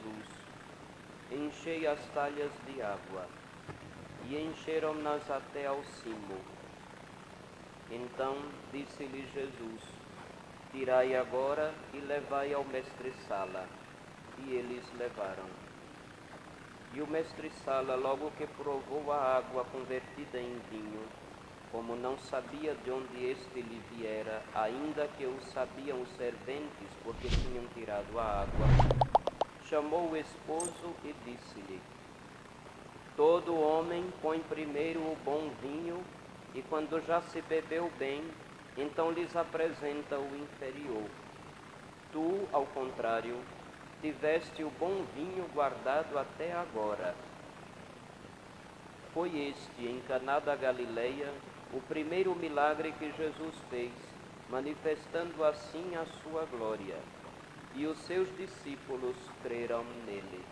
Jesus: enchei as talhas de água. E encheram-nas até ao cimo. Então disse-lhe Jesus: tirai agora e levai ao mestre-sala. E eles levaram. E o mestre-sala, logo que provou a água convertida em vinho, como não sabia de onde este lhe viera, ainda que o sabiam os serventes, porque tinham tirado a água, chamou o esposo e disse-lhe: todo homem põe primeiro o bom vinho, e quando já se bebeu bem, então lhes apresenta o inferior. Tu, ao contrário, tiveste o bom vinho guardado até agora. Foi este, em Caná da Galileia, o primeiro milagre que Jesus fez, manifestando assim a sua glória. E os seus discípulos creram nele.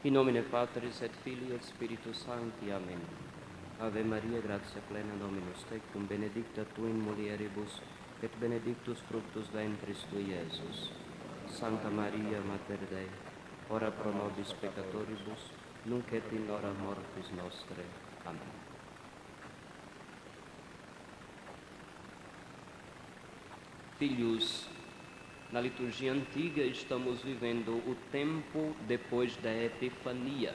In nomine Patris et Filii et Spiritus Sancti. Amen. Ave Maria, gratia plena, Dominus tecum, benedicta tu in mulieribus, et benedictus fructus ventris tui, Iesus. Santa Maria, Mater Dei, ora pro nobis peccatoribus, nunc et in hora mortis nostre. Amém. Filhos, na liturgia antiga estamos vivendo o tempo depois da Epifania.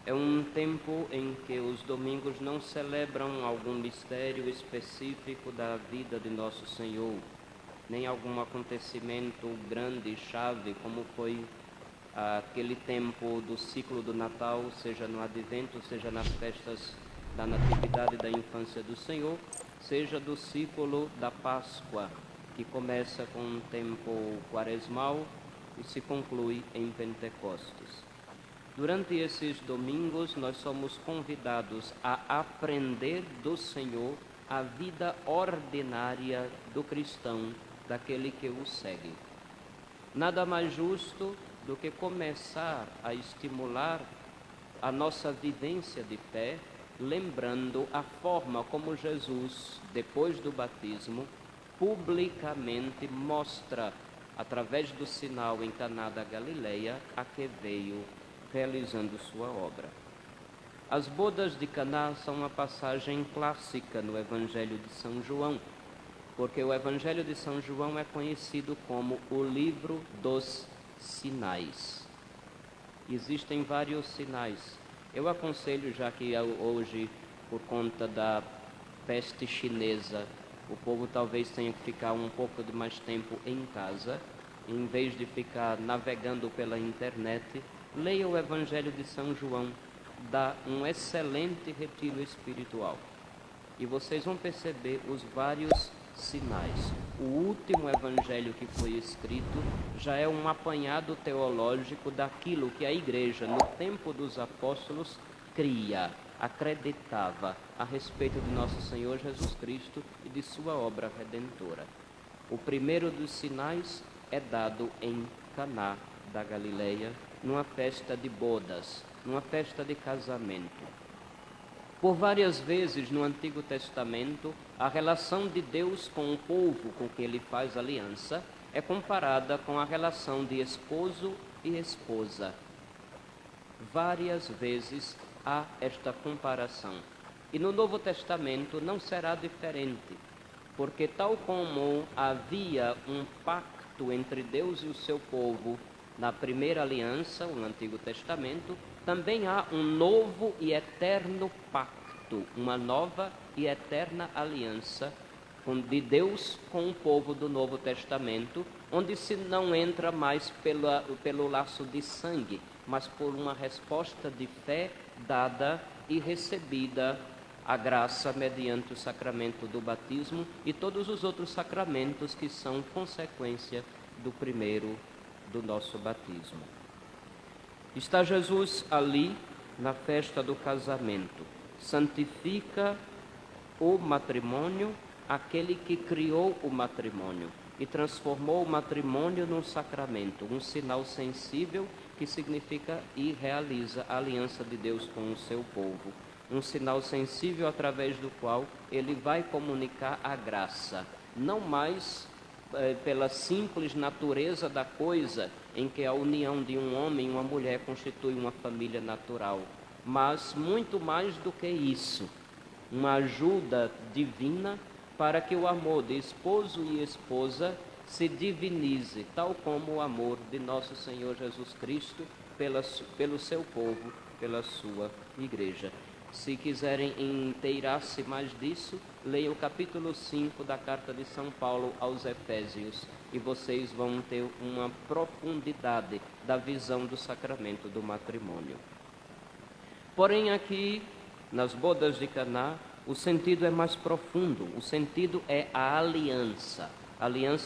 É um tempo em que os domingos não celebram algum mistério específico da vida de Nosso Senhor, nem algum acontecimento grande e chave, como foi aquele tempo do ciclo do Natal, seja no Advento, seja nas festas da Natividade e da Infância do Senhor, seja do ciclo da Páscoa, que começa com um tempo quaresmal e se conclui em Pentecostes. Durante esses domingos, nós somos convidados a aprender do Senhor a vida ordinária do cristão, daquele que o segue. Nada mais justo do que começar a estimular a nossa vivência de fé, lembrando a forma como Jesus, depois do batismo, publicamente mostra, através do sinal em Caná da Galileia, a que veio realizando sua obra. As bodas de Caná são uma passagem clássica no Evangelho de São João, porque o Evangelho de São João é conhecido como o livro dos sinais. Existem vários sinais. Eu aconselho, já que hoje, por conta da peste chinesa, o povo talvez tenha que ficar um pouco de mais tempo em casa, em vez de ficar navegando pela internet, leia o Evangelho de São João, dá um excelente retiro espiritual. E vocês vão perceber os vários sinais. O último Evangelho que foi escrito já é um apanhado teológico daquilo que a Igreja, no tempo dos apóstolos, cria, acreditava a respeito de nosso Senhor Jesus Cristo e de sua obra redentora. O primeiro dos sinais é dado em Caná da Galileia, numa festa de bodas, numa festa de casamento. Por várias vezes no Antigo Testamento, a relação de Deus com o povo com que ele faz aliança é comparada com a relação de esposo e esposa. Várias vezes há esta comparação. E no Novo Testamento não será diferente, porque tal como havia um pacto entre Deus e o seu povo na primeira aliança, o Antigo Testamento, também há um novo e eterno pacto, uma nova e eterna aliança de Deus com o povo do Novo Testamento, onde se não entra mais pelo laço de sangue, mas por uma resposta de fé dada e recebida a graça mediante o sacramento do batismo e todos os outros sacramentos que são consequência do primeiro do nosso batismo. Está Jesus ali na festa do casamento. Santifica o matrimônio aquele que criou o matrimônio e transformou o matrimônio num sacramento, um sinal sensível que significa e realiza a aliança de Deus com o seu povo. Um sinal sensível através do qual ele vai comunicar a graça, não mais pela simples natureza da coisa, em que a união de um homem e uma mulher constitui uma família natural, mas muito mais do que isso, uma ajuda divina para que o amor de esposo e esposa se divinize, tal como o amor de nosso Senhor Jesus Cristo pelo seu povo, pela sua igreja. Se quiserem inteirar-se mais disso, leiam o capítulo 5 da carta de São Paulo aos Efésios e vocês vão ter uma profundidade da visão do sacramento do matrimônio. Porém, aqui, nas bodas de Caná, o sentido é mais profundo, o sentido é a aliança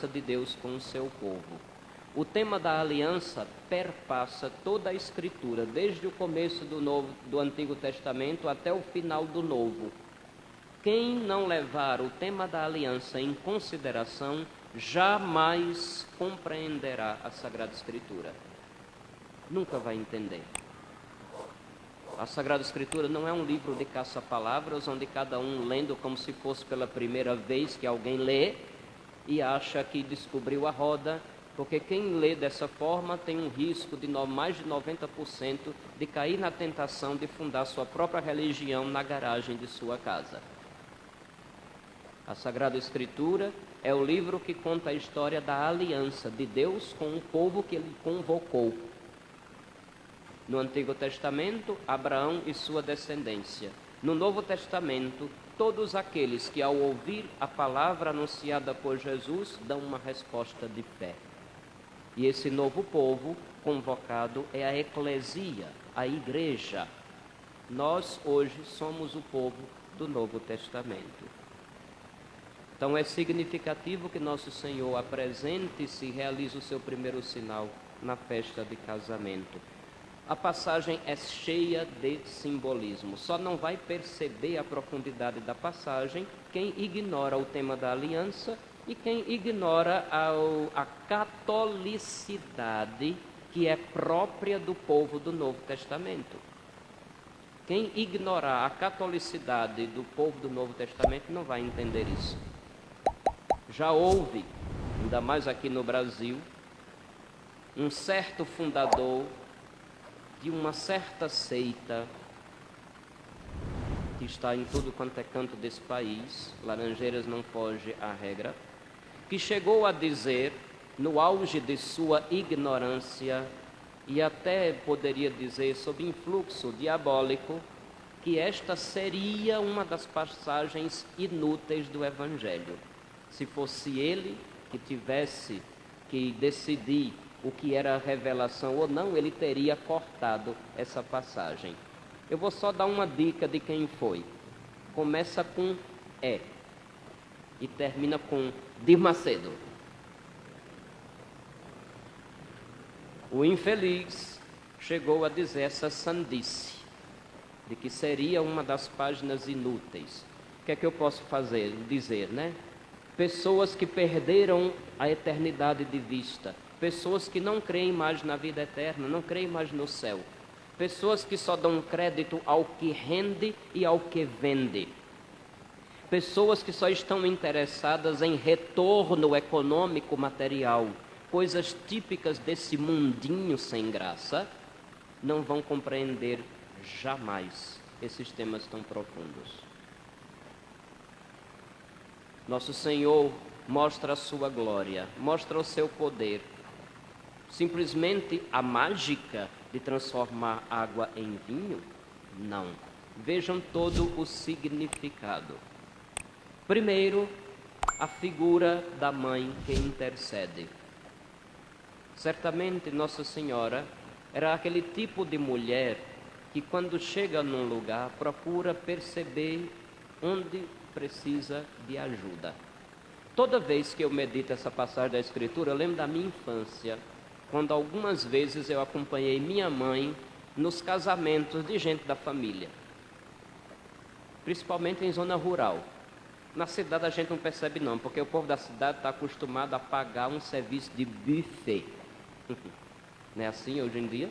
de Deus com o seu povo. O tema da aliança perpassa toda a Escritura, desde o começo do Antigo Testamento até o final do Novo. Quem não levar o tema da aliança em consideração, jamais compreenderá a Sagrada Escritura. Nunca vai entender. A Sagrada Escritura não é um livro de caça-palavras, onde cada um lendo como se fosse pela primeira vez que alguém lê e acha que descobriu a roda, porque quem lê dessa forma tem um risco de mais de 90% de cair na tentação de fundar sua própria religião na garagem de sua casa. A Sagrada Escritura é o livro que conta a história da aliança de Deus com o povo que ele convocou. No Antigo Testamento, Abraão e sua descendência. No Novo Testamento, todos aqueles que, ao ouvir a palavra anunciada por Jesus, dão uma resposta de fé. E esse novo povo convocado é a eclesia, a igreja. Nós, hoje, somos o povo do Novo Testamento. Então, é significativo que Nosso Senhor apresente-se e realize o seu primeiro sinal na festa de casamento. A passagem é cheia de simbolismo. Só não vai perceber a profundidade da passagem quem ignora o tema da aliança e quem ignora a catolicidade que é própria do povo do Novo Testamento. Quem ignorar a catolicidade do povo do Novo Testamento não vai entender isso. Já houve, ainda mais aqui no Brasil, um certo fundador de uma certa seita que está em tudo quanto é canto desse país, Laranjeiras não foge à regra, que chegou a dizer, no auge de sua ignorância, e até poderia dizer sob influxo diabólico, que esta seria uma das passagens inúteis do Evangelho. Se fosse ele que tivesse que decidir o que era revelação ou não, ele teria cortado essa passagem. Eu vou só dar uma dica de quem foi. Começa com E e termina com Dir Macedo. O infeliz chegou a dizer essa sandice, de que seria uma das páginas inúteis. O que é que eu posso dizer, né? Pessoas que perderam a eternidade de vista, pessoas que não creem mais na vida eterna, não creem mais no céu, pessoas que só dão crédito ao que rende e ao que vende, pessoas que só estão interessadas em retorno econômico material, coisas típicas desse mundinho sem graça, não vão compreender jamais esses temas tão profundos. Nosso Senhor mostra a sua glória, mostra o seu poder. Simplesmente a mágica de transformar água em vinho? Não. Vejam todo o significado. Primeiro, a figura da mãe que intercede. Certamente Nossa Senhora era aquele tipo de mulher que, quando chega num lugar, procura perceber onde precisa de ajuda. Toda vez que eu medito essa passagem da Escritura, eu lembro da minha infância, quando algumas vezes eu acompanhei minha mãe nos casamentos de gente da família, principalmente em zona rural. Na cidade a gente não percebe não, porque o povo da cidade está acostumado a pagar um serviço de buffet. Não é assim hoje em dia?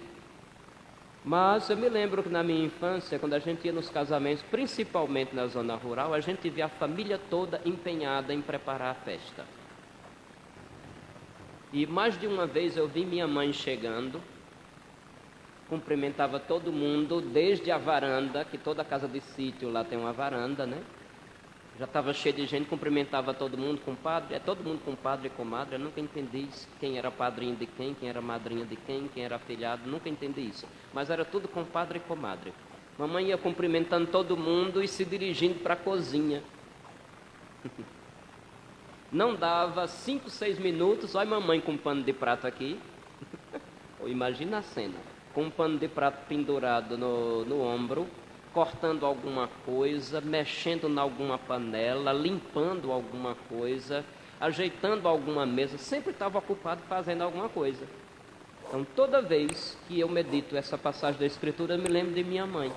Mas eu me lembro que na minha infância, quando a gente ia nos casamentos, principalmente na zona rural, a gente via a família toda empenhada em preparar a festa. E mais de uma vez eu vi minha mãe chegando, cumprimentava todo mundo, desde a varanda, que toda casa de sítio lá tem uma varanda, né? Já estava cheio de gente, cumprimentava todo mundo, compadre, todo mundo compadre e comadre. Eu nunca entendi isso, quem era padrinho de quem era madrinha de quem era afilhado, nunca entendi isso. Mas era tudo compadre e comadre. Mamãe ia cumprimentando todo mundo e se dirigindo para a cozinha. Não dava 5, 6 minutos, olha mamãe com um pano de prato aqui. Imagina a cena, com um pano de prato pendurado no ombro, cortando alguma coisa, mexendo em alguma panela, limpando alguma coisa, ajeitando alguma mesa, sempre estava ocupado fazendo alguma coisa. Então, toda vez que eu medito essa passagem da Escritura, eu me lembro de minha mãe.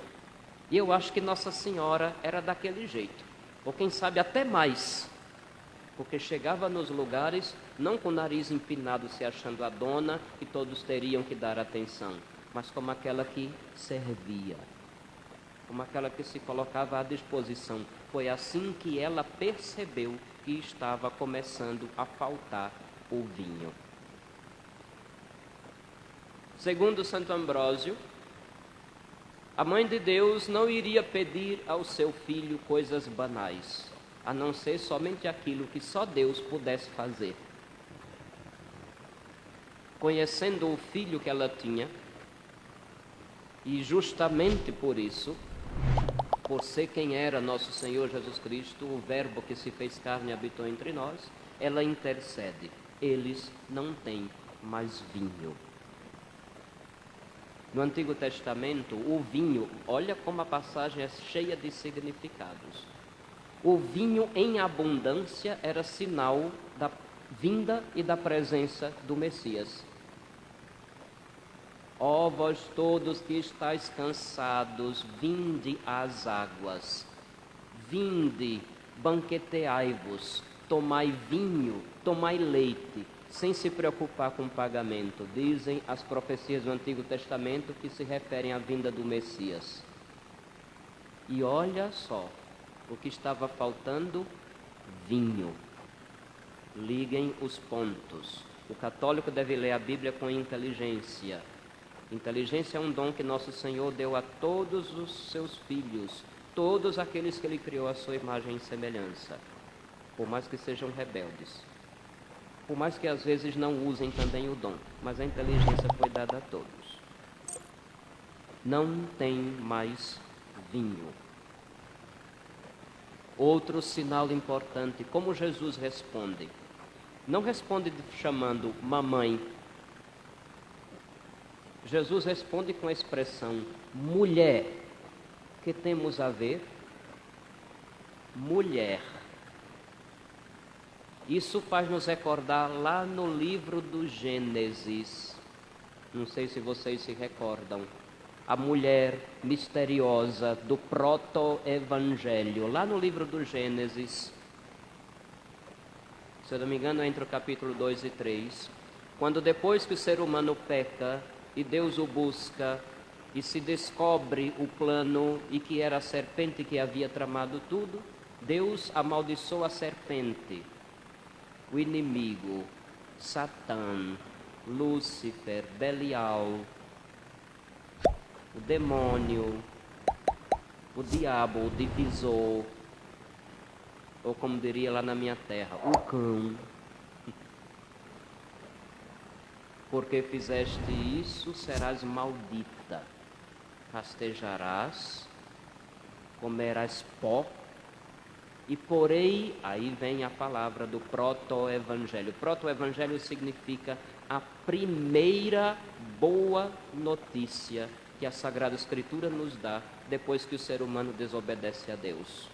E eu acho que Nossa Senhora era daquele jeito, ou quem sabe até mais, porque chegava nos lugares, não com o nariz empinado se achando a dona, que todos teriam que dar atenção, mas como aquela que servia, como aquela que se colocava à disposição. Foi assim que ela percebeu que estava começando a faltar o vinho. Segundo Santo Ambrósio, a Mãe de Deus não iria pedir ao seu filho coisas banais, a não ser somente aquilo que só Deus pudesse fazer. Conhecendo o filho que ela tinha, e justamente por isso, por ser quem era nosso Senhor Jesus Cristo, o Verbo que se fez carne e habitou entre nós, ela intercede. Eles não têm mais vinho. No Antigo Testamento, o vinho, olha como a passagem é cheia de significados. O vinho em abundância era sinal da vinda e da presença do Messias. Ó vós todos que estáis cansados, vinde às águas. Vinde, banqueteai-vos, tomai vinho, tomai leite, sem se preocupar com o pagamento. Dizem as profecias do Antigo Testamento que se referem à vinda do Messias. E olha só, o que estava faltando? Vinho. Liguem os pontos. O católico deve ler a Bíblia com inteligência. Inteligência é um dom que nosso Senhor deu a todos os seus filhos, todos aqueles que Ele criou à sua imagem e semelhança, por mais que sejam rebeldes, por mais que às vezes não usem também o dom, mas a inteligência foi dada a todos. Não tem mais vinho. Outro sinal importante, como Jesus responde. Não responde chamando mamãe. Jesus responde com a expressão mulher. Que temos a ver? Mulher. Isso faz nos recordar lá no livro do Gênesis. Não sei se vocês se recordam. A mulher misteriosa do proto-evangelho, lá no livro do Gênesis, se eu não me engano, entre o capítulo 2 e 3, quando depois que o ser humano peca e Deus o busca e se descobre o plano e que era a serpente que havia tramado tudo, Deus amaldiçoa a serpente, o inimigo, Satã, Lúcifer, Belial, o demônio, o diabo, o divisor, ou como diria lá na minha terra, o cão. Porque fizeste isso, serás maldita, rastejarás, comerás pó, e porei, aí vem a palavra do proto-evangelho. Proto-evangelho significa a primeira boa notícia que a Sagrada Escritura nos dá depois que o ser humano desobedece a Deus.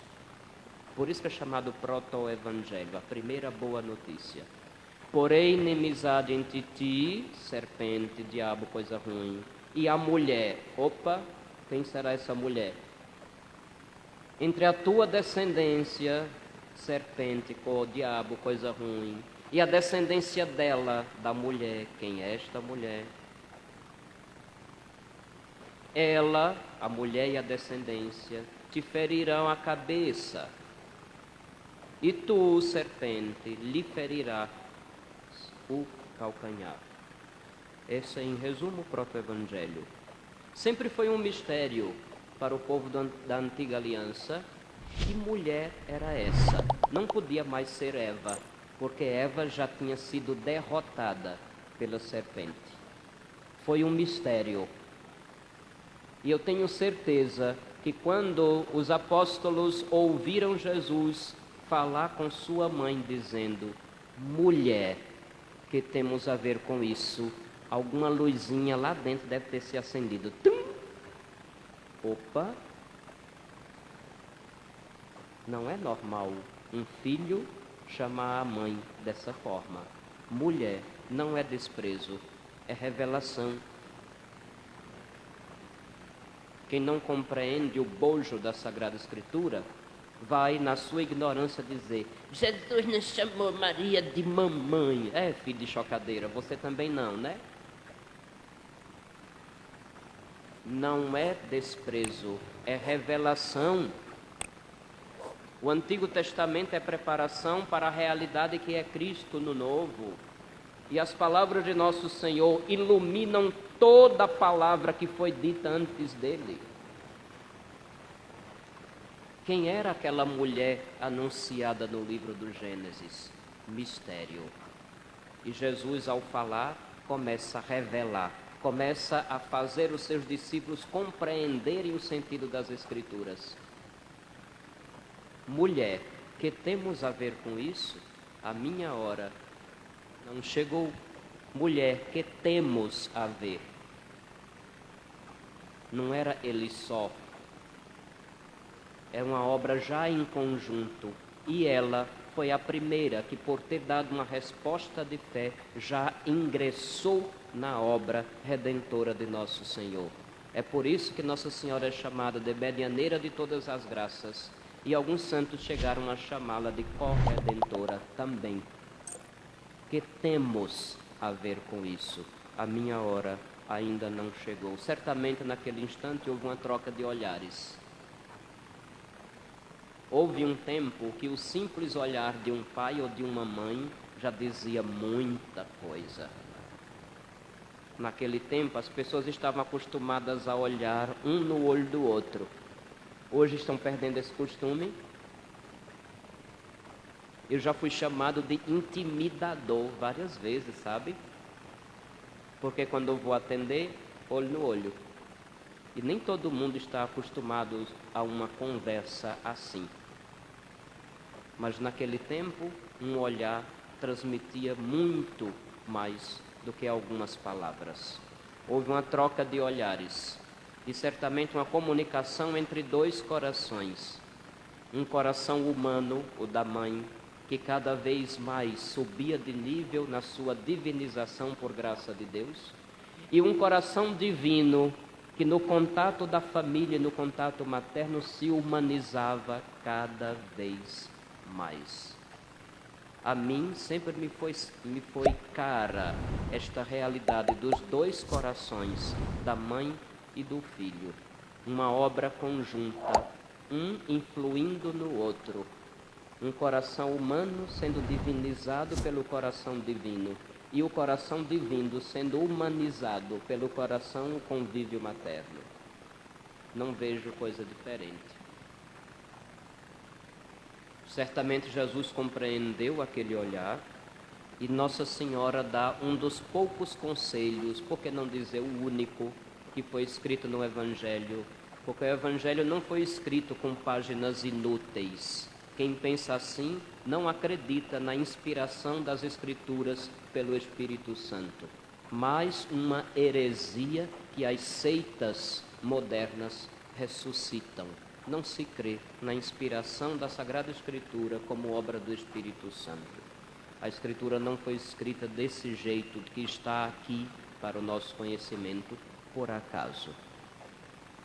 Por isso que é chamado proto-evangelho, a primeira boa notícia. Porém, inimizade entre ti, serpente, diabo, coisa ruim, e a mulher. Opa, quem será essa mulher? Entre a tua descendência, serpente, diabo, coisa ruim, e a descendência dela, da mulher. Quem é esta mulher? Ela, a mulher e a descendência, te ferirão a cabeça, e tu, serpente, lhe ferirás o calcanhar. Esse é, em resumo, o proto-evangelho. Sempre foi um mistério para o povo da antiga aliança. Que mulher era essa? Não podia mais ser Eva, porque Eva já tinha sido derrotada pela serpente. Foi um mistério. E eu tenho certeza que quando os apóstolos ouviram Jesus falar com sua mãe, dizendo: mulher, que temos a ver com isso? Alguma luzinha lá dentro deve ter se acendido. Tum! Opa! Não é normal um filho chamar a mãe dessa forma. Mulher não é desprezo, é revelação. Quem não compreende o bojo da Sagrada Escritura vai, na sua ignorância, dizer: Jesus não chamou Maria de mamãe. É, filho de chocadeira, você também não, né? Não é desprezo, é revelação. O Antigo Testamento é preparação para a realidade que é Cristo no Novo. E as palavras de nosso Senhor iluminam toda a palavra que foi dita antes dele. Quem era aquela mulher anunciada no livro do Gênesis? Mistério. E Jesus, ao falar, começa a revelar, começa a fazer os seus discípulos compreenderem o sentido das Escrituras. Mulher, que temos a ver com isso? A minha hora não chegou. Mulher, que temos a ver? Não era ele só. É uma obra já em conjunto. E ela foi a primeira que, por ter dado uma resposta de fé, já ingressou na obra redentora de nosso Senhor. É por isso que Nossa Senhora é chamada de medianeira de todas as graças. E alguns santos chegaram a chamá-la de corredentora também. Que temos a ver com isso? A minha hora ainda não chegou. Certamente naquele instante houve uma troca de olhares. Houve um tempo que o simples olhar de um pai ou de uma mãe já dizia muita coisa. Naquele tempo as pessoas estavam acostumadas a olhar um no olho do outro. Hoje estão perdendo esse costume. Eu já fui chamado de intimidador várias vezes, sabe? Porque quando eu vou atender, olho no olho. E nem todo mundo está acostumado a uma conversa assim. Mas naquele tempo, um olhar transmitia muito mais do que algumas palavras. Houve uma troca de olhares e certamente uma comunicação entre dois corações. Um coração humano, o da mãe, que cada vez mais subia de nível na sua divinização por graça de Deus, e um coração divino que no contato da família, no contato materno, se humanizava cada vez mais. A mim sempre me foi cara esta realidade dos dois corações, da mãe e do filho. Uma obra conjunta, um influindo no outro. Um coração humano sendo divinizado pelo coração divino e o coração divino sendo humanizado pelo coração convívio materno. Não vejo coisa diferente. Certamente Jesus compreendeu aquele olhar e Nossa Senhora dá um dos poucos conselhos, por que não dizer o único, que foi escrito no Evangelho, porque o Evangelho não foi escrito com páginas inúteis. Quem pensa assim não acredita na inspiração das Escrituras pelo Espírito Santo, mas uma heresia que as seitas modernas ressuscitam. não se crê na inspiração da Sagrada Escritura como obra do Espírito Santo. A Escritura não foi escrita desse jeito que está aqui para o nosso conhecimento por acaso.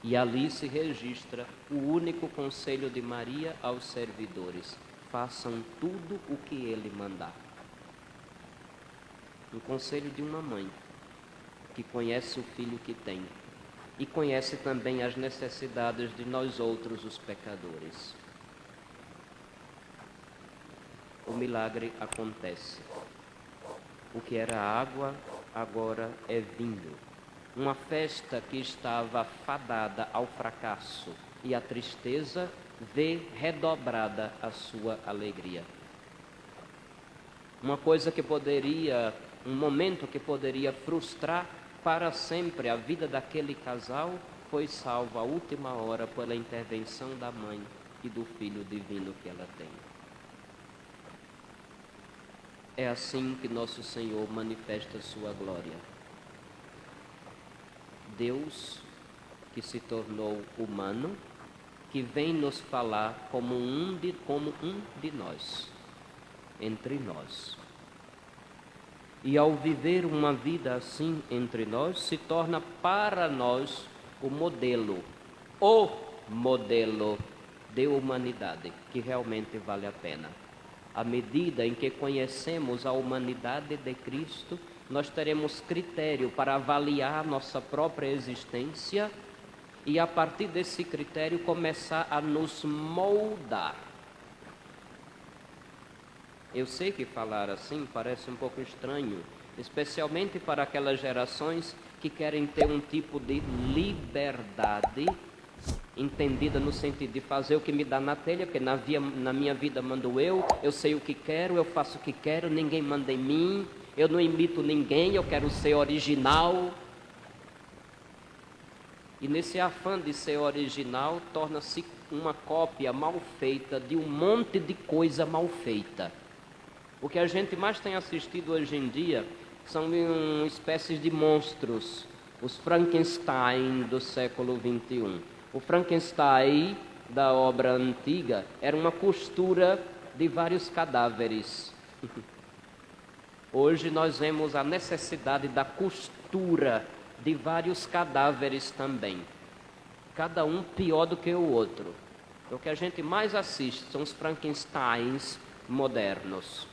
E ali se registra o único conselho de Maria aos servidores: façam tudo o que ele mandar. Um conselho de uma mãe que conhece o filho que tem e conhece também as necessidades de nós outros, os pecadores. O milagre acontece. O que era água, agora é vinho. Uma festa que estava fadada ao fracasso e à tristeza, vê redobrada a sua alegria. Uma coisa que poderia, um momento que poderia frustrar para sempre a vida daquele casal, foi salvo à última hora pela intervenção da mãe e do filho divino que ela tem. É assim que nosso Senhor manifesta sua glória. Deus que se tornou humano, que vem nos falar como um de nós, entre nós. E ao viver uma vida assim entre nós, se torna para nós o modelo de humanidade, que realmente vale a pena. À medida em que conhecemos a humanidade de Cristo, nós teremos critério para avaliar nossa própria existência e, a partir desse critério, começar a nos moldar. Eu sei que falar assim parece um pouco estranho, especialmente para aquelas gerações que querem ter um tipo de liberdade, entendida no sentido de fazer o que me dá na telha, porque na minha vida mando eu sei o que quero, eu faço o que quero, ninguém manda em mim, eu não imito ninguém, eu quero ser original. E nesse afã de ser original, torna-se uma cópia mal feita de um monte de coisa mal feita. O que a gente mais tem assistido hoje em dia são espécies de monstros, os Frankenstein do século XXI. O Frankenstein da obra antiga era uma costura de vários cadáveres. Hoje nós vemos a necessidade da costura de vários cadáveres também, cada um pior do que o outro. O que a gente mais assiste são os Frankensteins modernos.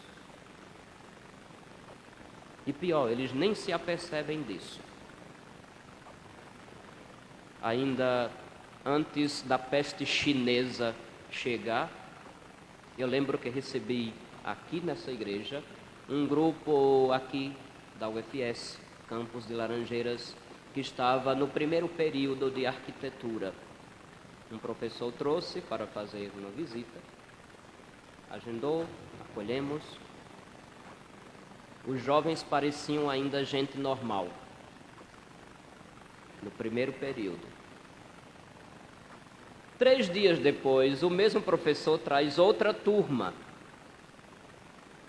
E pior, eles nem se apercebem disso. Ainda antes da peste chinesa chegar, eu lembro que recebi aqui nessa igreja um grupo aqui da UFS, Campus de Laranjeiras, que estava no primeiro período de arquitetura. Um professor trouxe para fazer uma visita, agendou, acolhemos. Os jovens pareciam ainda gente normal, no primeiro período. 3 dias depois, o mesmo professor traz outra turma,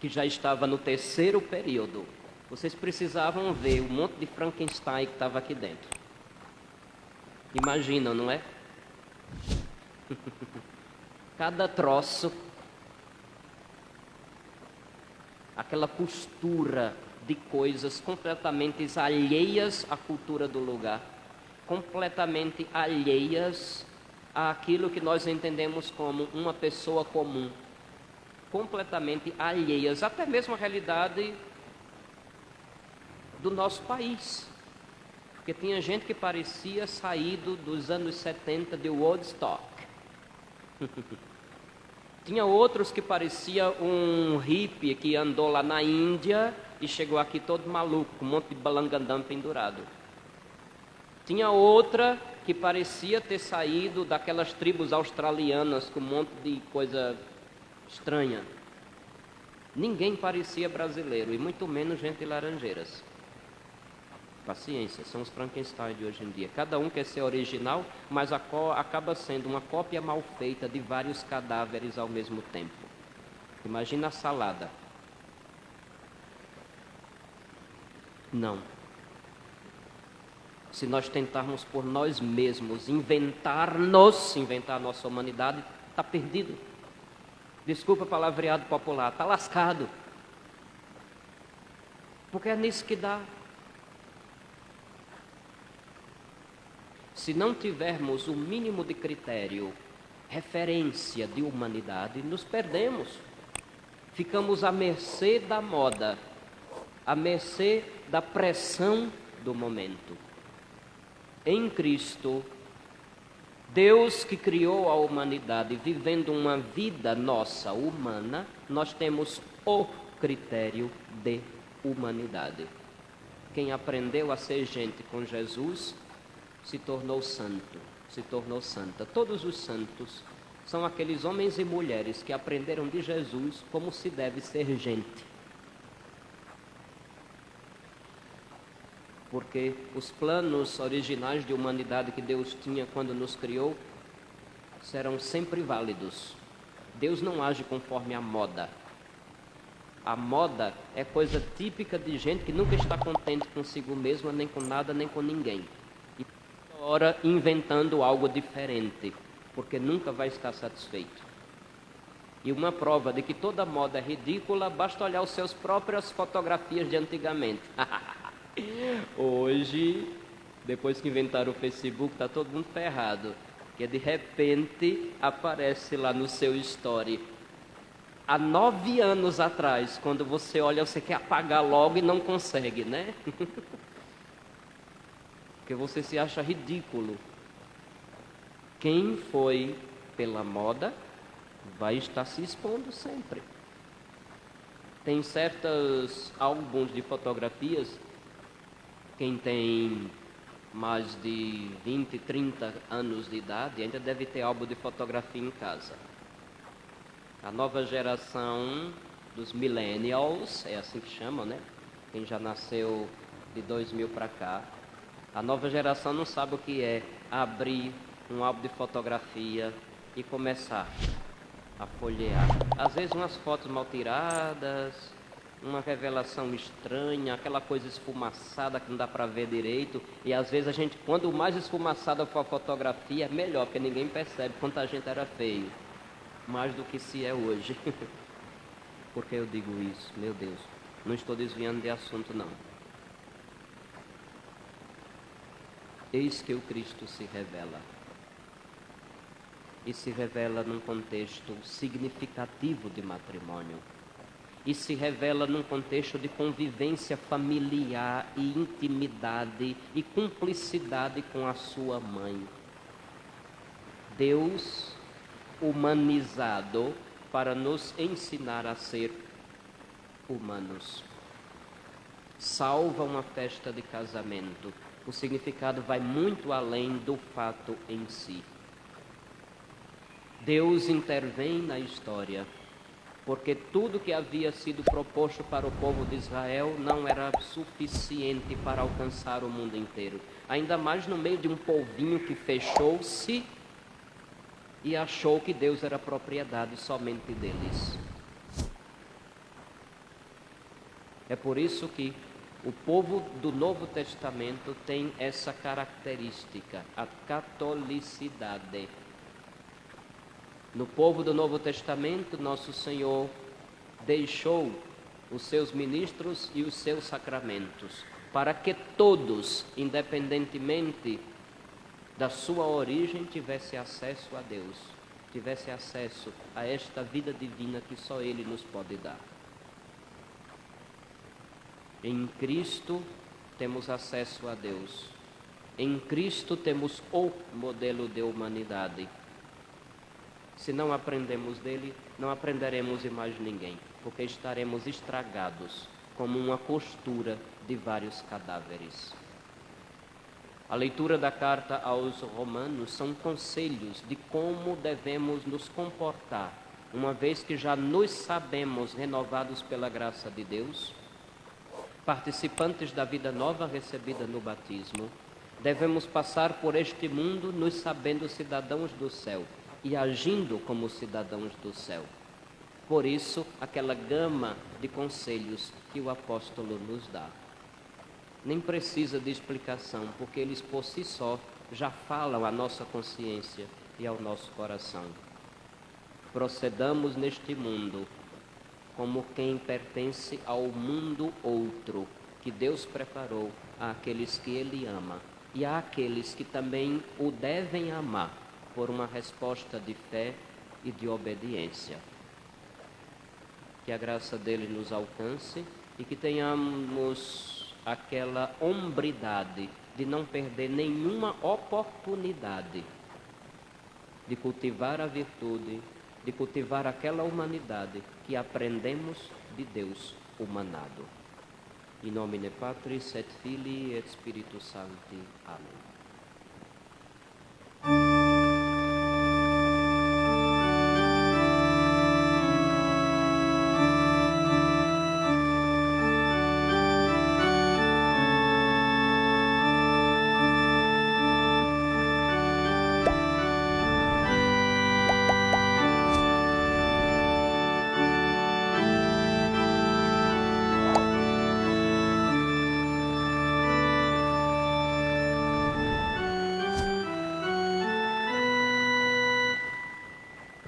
que já estava no terceiro período. Vocês precisavam ver o monte de Frankenstein que estava aqui dentro. Imaginam, não é? Cada troço, aquela costura de coisas completamente alheias à cultura do lugar, completamente alheias àquilo que nós entendemos como uma pessoa comum, completamente alheias, até mesmo à realidade do nosso país. Porque tinha gente que parecia saído dos anos 70 de Woodstock. Tinha outros que parecia um hippie que andou lá na Índia e chegou aqui todo maluco, com um monte de balangandã pendurado. Tinha outra que parecia ter saído daquelas tribos australianas com um monte de coisa estranha. Ninguém parecia brasileiro, e muito menos gente de Laranjeiras. Paciência, são os Frankenstein de hoje em dia. Cada um quer ser original, mas acaba sendo uma cópia mal feita de vários cadáveres ao mesmo tempo. Imagina a salada. Não. Se nós tentarmos por nós mesmos inventar a nossa humanidade, está perdido. Desculpa o palavreado popular, está lascado. Porque é nisso que dá. Se não tivermos o mínimo de critério, referência de humanidade, nos perdemos. Ficamos à mercê da moda, à mercê da pressão do momento. Em Cristo, Deus que criou a humanidade, vivendo uma vida nossa humana, nós temos o critério de humanidade. Quem aprendeu a ser gente com Jesus se tornou santo, se tornou santa. Todos os santos são aqueles homens e mulheres que aprenderam de Jesus como se deve ser gente. Porque os planos originais de humanidade que Deus tinha quando nos criou serão sempre válidos. Deus não age conforme a moda. A moda é coisa típica de gente que nunca está contente consigo mesma, nem com nada, nem com ninguém. E toda hora inventando algo diferente, porque nunca vai estar satisfeito. E uma prova de que toda moda é ridícula, basta olhar as suas próprias fotografias de antigamente. Hoje, depois que inventaram o Facebook, está todo mundo ferrado. Porque de repente aparece lá no seu story. Há 9 anos atrás, quando você olha, você quer apagar logo e não consegue, né? Porque você se acha ridículo. Quem foi pela moda vai estar se expondo sempre. Tem certos álbuns de fotografias. Quem tem mais de 20, 30 anos de idade ainda deve ter álbum de fotografia em casa. A nova geração dos millennials, é assim que chamam, né? Quem já nasceu de 2000 para cá. A nova geração não sabe o que é abrir um álbum de fotografia e começar a folhear. Às vezes umas fotos mal tiradas, uma revelação estranha, aquela coisa esfumaçada que não dá para ver direito. E às vezes a gente, quando mais esfumaçada for a fotografia, é melhor, porque ninguém percebe quanto a gente era feio. Mais do que se é hoje. Por que eu digo isso? Meu Deus, não estou desviando de assunto não. Eis que o Cristo se revela. E se revela num contexto significativo de matrimônio. E se revela num contexto de convivência familiar e intimidade e cumplicidade com a sua mãe. Deus humanizado para nos ensinar a ser humanos. Salva uma festa de casamento. O significado vai muito além do fato em si. Deus intervém na história, porque tudo que havia sido proposto para o povo de Israel não era suficiente para alcançar o mundo inteiro. Ainda mais no meio de um povinho que fechou-se e achou que Deus era propriedade somente deles. É por isso que o povo do Novo Testamento tem essa característica, a catolicidade. No povo do Novo Testamento, nosso Senhor deixou os seus ministros e os seus sacramentos, para que todos, independentemente da sua origem, tivesse acesso a Deus, tivesse acesso a esta vida divina que só Ele nos pode dar. Em Cristo temos acesso a Deus. Em Cristo temos o modelo de humanidade. Se não aprendemos dele, não aprenderemos de mais ninguém, porque estaremos estragados como uma costura de vários cadáveres. A leitura da carta aos Romanos são conselhos de como devemos nos comportar, uma vez que já nos sabemos renovados pela graça de Deus, participantes da vida nova recebida no batismo, devemos passar por este mundo nos sabendo cidadãos do céu e agindo como cidadãos do céu. Por isso, aquela gama de conselhos que o apóstolo nos dá. nem precisa de explicação, porque eles por si só já falam à nossa consciência e ao nosso coração. Procedamos neste mundo como quem pertence ao mundo outro, que Deus preparou àqueles que Ele ama e àqueles que também o devem amar por uma resposta de fé e de obediência. Que a graça dele nos alcance e que tenhamos aquela hombridade de não perder nenhuma oportunidade de cultivar a virtude, de cultivar aquela humanidade que aprendemos de Deus humanado. In nomine Patris et Filii et Spiritus Sancti. Amém.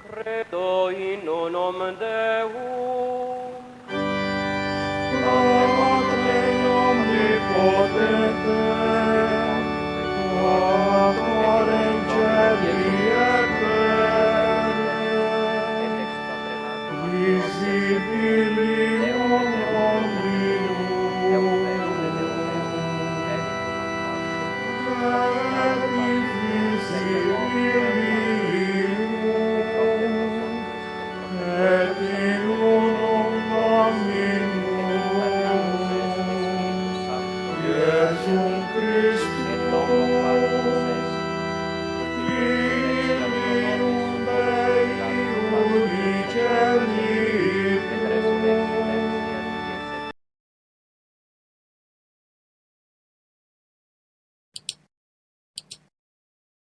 Credo in unum Deum, Patrem omnipotentem, Creator in caeli et terrae, visibilium omnium, et invisibilium, et in unum Dominum, Iesum Christum,